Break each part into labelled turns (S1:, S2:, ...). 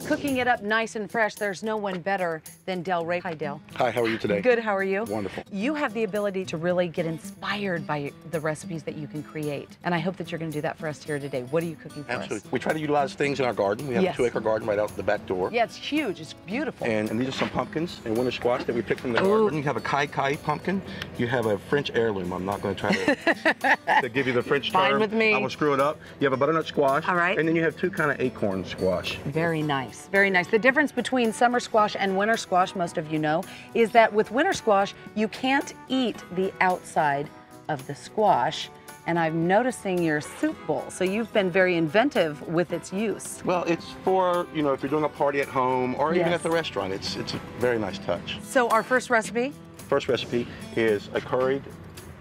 S1: cooking it up nice and fresh, there's no one better than Del Rey. Hi, Del.
S2: Hi, how are you today?
S1: Good, how are you?
S2: Wonderful.
S1: You have the ability to really get inspired by the recipes that you can create. And I hope that you're going to do that for us here today. What are you cooking for
S2: Absolutely.
S1: us?
S2: We try to utilize things in our garden. We have
S1: Yes.
S2: a 2-acre garden right out the back door.
S1: Yeah, it's huge. It's beautiful.
S2: And these are some pumpkins and winter squash that we picked from the garden. You have a kai pumpkin. You have a French heirloom. I'm not going to try to give you the French term.
S1: Fine with me.
S2: I will screw it up. You have a butternut squash.
S1: All right.
S2: And then you have 2 kind of acorn squash.
S1: Very nice, very nice. The difference between summer squash and winter squash, most of you know, is that with winter squash, you can't eat the outside of the squash. And I'm noticing your soup bowl, so you've been very inventive with its use.
S2: Well, it's for, you know, if you're doing a party at home or even
S1: Yes.
S2: at the restaurant, it's a very nice touch.
S1: So our first recipe?
S2: First recipe is a curried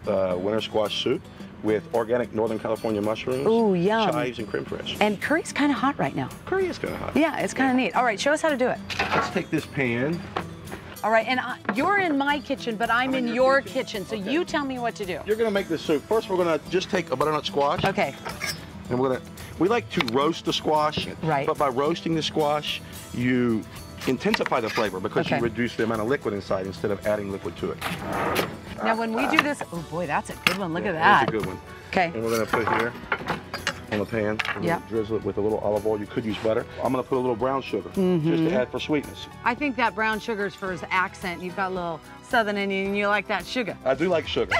S2: winter squash soup with organic Northern California mushrooms,
S1: Ooh, yum.
S2: chives, and creme fraiche.
S1: And curry's kind of hot right now.
S2: Curry is kind of hot.
S1: Yeah, it's kind of neat. All right, show us how to do it.
S2: Let's take this pan.
S1: All right, and you're in my kitchen, but I'm in your kitchen, so you tell me what to do.
S2: You're gonna make this soup. First, we're gonna just take a butternut squash.
S1: Okay.
S2: And we like to roast the squash.
S1: Right.
S2: But by roasting the squash, you intensify the flavor because
S1: Okay.
S2: you reduce the amount of liquid inside instead of adding liquid to it.
S1: Now, when we do this, oh boy, that's a good one. Look at
S2: That's
S1: that.
S2: a good one.
S1: Okay.
S2: And we're gonna put here on the pan.
S1: Yeah.
S2: Drizzle it with a little olive oil. You could use butter. I'm gonna put a little brown sugar just to add for sweetness.
S1: I think that brown sugar's for his accent. You've got a little southern in you, and you like that sugar.
S2: I do like sugar.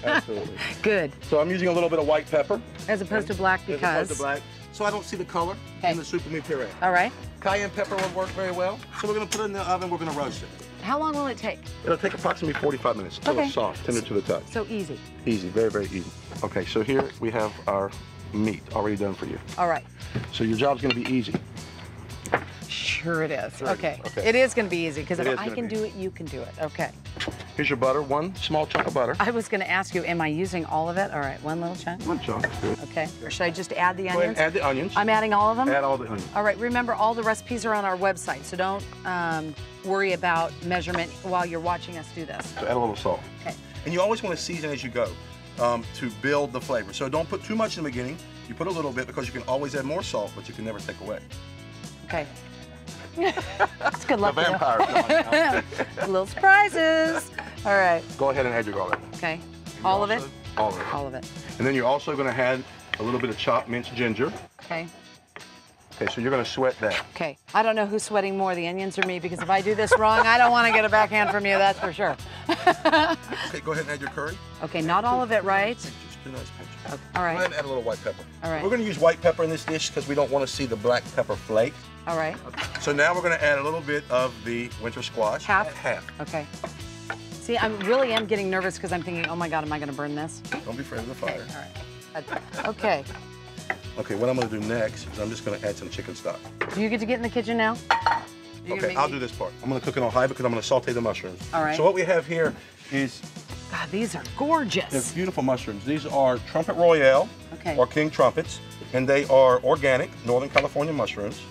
S2: Absolutely.
S1: Good.
S2: So I'm using a little bit of white pepper.
S1: As opposed to black
S2: As
S1: because.
S2: opposed to black. So I don't see the color in the soup and puree.
S1: All right.
S2: Cayenne pepper will work very well. So we're gonna put it in the oven, we're gonna roast it.
S1: How long will it take?
S2: It'll take approximately 45 minutes until it's soft, tender to the touch.
S1: So easy.
S2: Easy, very, very easy. Okay, so here we have our meat already done for you.
S1: All right.
S2: So your job's gonna be easy.
S1: Sure it is.
S2: Sure.
S1: Okay.
S2: Okay.
S1: It is going to be easy because
S2: It
S1: if
S2: is
S1: I
S2: gonna
S1: can
S2: be.
S1: do it, you can do it. Okay.
S2: Here's your butter, 1 small chunk of butter.
S1: I was going to ask you, am I using all of it? All right, 1 little chunk.
S2: 1 chunk, good.
S1: Okay. Or should I just add the
S2: Go ahead
S1: onions?
S2: and add the onions.
S1: I'm adding all of them?
S2: Add all the onions.
S1: All right, remember all the recipes are on our website, so don't worry about measurement while you're watching us do this.
S2: So add a little salt.
S1: Okay.
S2: And you always want to season as you go to build the flavor. So don't put too much in the beginning. You put a little bit because you can always add more salt, but you can never take away.
S1: Okay. It's good luck.
S2: The vampire. Come on
S1: Little surprises. All right.
S2: Go ahead and add your garlic.
S1: Okay. All of it?
S2: All of it.
S1: All of it.
S2: And then you're also going to add a little bit of chopped minced ginger.
S1: Okay.
S2: Okay, so you're going to sweat that.
S1: Okay. I don't know who's sweating more, the onions or me, because if I do this wrong, I don't want to get a backhand from you, that's for sure.
S2: Okay, go ahead and add your curry.
S1: Okay, not all of it, right?
S2: Just a nice pinch.
S1: Okay. All
S2: Go ahead
S1: right.
S2: and add a little white pepper.
S1: All right.
S2: We're going to use white pepper in this dish because we don't want to see the black pepper flake.
S1: All right.
S2: So now we're going to add a little bit of the winter squash.
S1: Half?
S2: Add half.
S1: Okay. See, I really am getting nervous because I'm thinking, oh my God, am I going to burn this?
S2: Don't be afraid of the fire.
S1: All right. Okay.
S2: Okay, what I'm going to do next is I'm just going to add some chicken stock.
S1: Do you get to get in the kitchen now?
S2: Okay, I'll do this part. I'm going to cook it on high because I'm going to saute the mushrooms.
S1: All right.
S2: So what we have here is
S1: God, these are gorgeous.
S2: they're beautiful mushrooms. These are Trumpet Royale
S1: Okay.
S2: or King Trumpets, and they are organic Northern California mushrooms.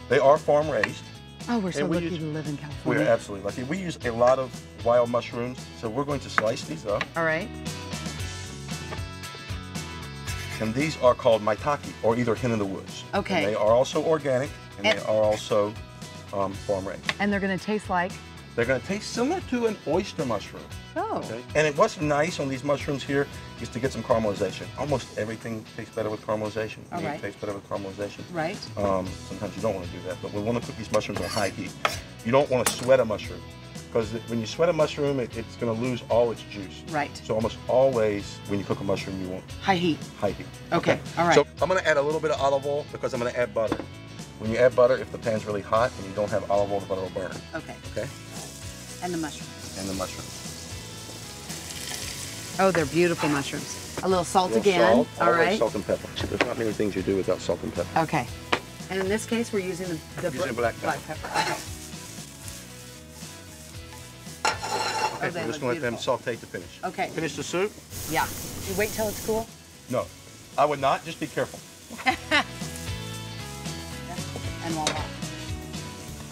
S2: They are farm raised.
S1: Oh, we're so
S2: and we
S1: lucky
S2: use-
S1: to live in California.
S2: We're absolutely lucky. We use a lot of wild mushrooms, so we're going to slice these up.
S1: All right.
S2: And these are called maitake, or either hen in the woods.
S1: Okay.
S2: And they are also organic, and they
S1: And-
S2: are also farm raised.
S1: And they're going to taste like?
S2: They're going to taste similar to an oyster mushroom.
S1: Oh.
S2: Okay? And what's nice on these mushrooms here is to get some caramelization. Almost everything tastes better with caramelization.
S1: All
S2: Meat
S1: right.
S2: tastes better with caramelization.
S1: Right.
S2: Sometimes you don't want to do that, but we want to cook these mushrooms on high heat. You don't want to sweat a mushroom, because when you sweat a mushroom, it's going to lose all its juice.
S1: Right.
S2: So almost always, when you cook a mushroom, you want
S1: High heat.
S2: high heat.
S1: Okay. All right.
S2: So I'm going to add a little bit of olive oil because I'm going to add butter. When you add butter, if the pan's really hot and you don't have olive oil, the butter will burn.
S1: Okay.
S2: Okay?
S1: And the mushrooms.
S2: And the mushroom.
S1: Oh, they're beautiful mushrooms. A little salt
S2: A little
S1: again.
S2: salt,
S1: All
S2: always
S1: right.
S2: salt and pepper. There's not many things you do without salt and pepper.
S1: Okay. And in this case, we're using the
S2: Using black pepper.
S1: Okay.
S2: Okay,
S1: they
S2: we're
S1: look
S2: just going to let them
S1: beautiful.
S2: saute to finish.
S1: Okay.
S2: Finish the soup?
S1: Yeah. You wait till it's cool.
S2: No. I would not. Just be careful.
S1: And voila.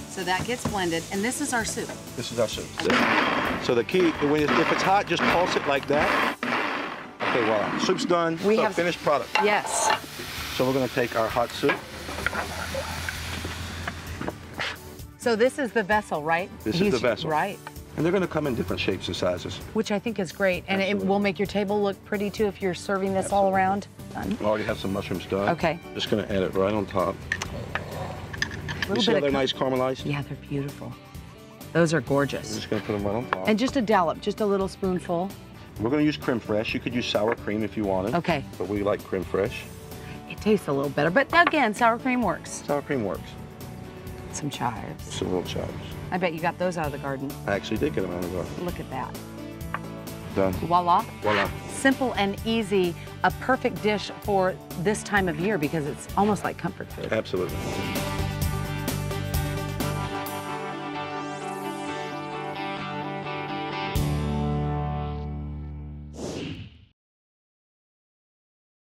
S1: So that gets blended, and this is our soup.
S2: This is our soup. So the key, if it's hot, just pulse it like that. Okay, voila. Soup's done.
S1: We
S2: So
S1: have
S2: finished product.
S1: Yes.
S2: So we're going to take our hot soup.
S1: So this is the vessel, right?
S2: This is the vessel.
S1: Right.
S2: And they're going to come in different shapes and sizes.
S1: Which I think is great. And
S2: Absolutely.
S1: it will make your table look pretty too if you're serving this all around. Done.
S2: I already have some mushrooms done.
S1: Okay.
S2: Just going to add it right on top. You see how they're nice caramelized?
S1: Yeah, they're beautiful. Those are
S2: I'm
S1: gorgeous.
S2: just going to put them right on top.
S1: And just a dollop, just a little spoonful.
S2: We're going to use creme fraiche. You could use sour cream if you wanted.
S1: Okay.
S2: But we like creme fraiche.
S1: It tastes a little better, but again, sour cream works.
S2: Sour cream works.
S1: Some chives.
S2: Some little chives.
S1: I bet you got those out of the garden.
S2: I actually did get them out of the garden.
S1: Look at that.
S2: Done.
S1: Voila.
S2: Voila.
S1: Simple and easy, a perfect dish for this time of year because it's almost like comfort food.
S2: Absolutely.